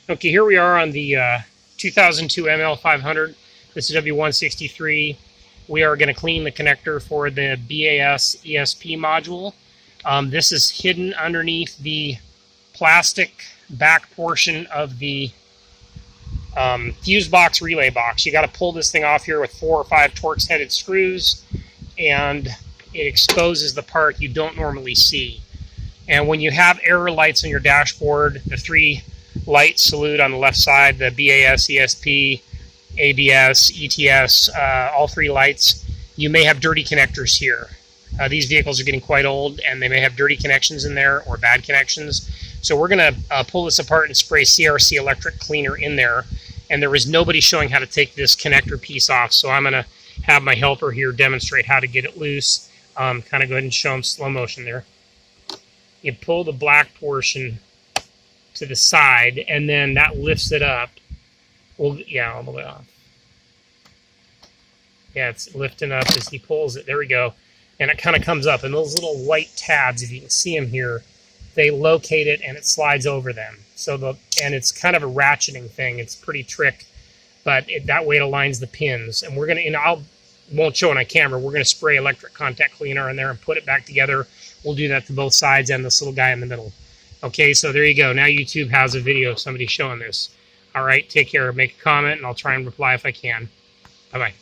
Okay, here we are on the 2002 ML500. This is w163. We are going to clean the connector for the BAS ESP module. This is hidden underneath the plastic back portion of the fuse box relay box. You got to pull this thing off here with 4 or 5 Torx headed screws, and it exposes the part you don't normally see. And when you have error lights on your dashboard, the 3 lights salute on the left side, the BAS, ESP, ABS, ETS, all 3 lights, you may have dirty connectors here. These vehicles are getting quite old, and they may have dirty connections in there or bad connections. So we're going to pull this apart and spray CRC electric cleaner in there. And there was nobody showing how to take this connector piece off, so I'm going to have my helper here demonstrate how to get it loose. Kind of go ahead and show them slow motion there. You pull the black portion to the side, and then that lifts it up. Well, yeah, all the way off. Yeah, it's lifting up as he pulls it. There we go. And it kind of comes up. And those little white tabs, if you can see them here, they locate it and it slides over them. So and it's kind of a ratcheting thing. It's pretty trick, but that way it aligns the pins. And we're going to, I won't show it on camera, we're going to spray electric contact cleaner in there and put it back together. We'll do that to both sides and this little guy in the middle. Okay, so there you go. Now YouTube has a video of somebody showing this. All right, take care. Make a comment, and I'll try and reply if I can. Bye-bye.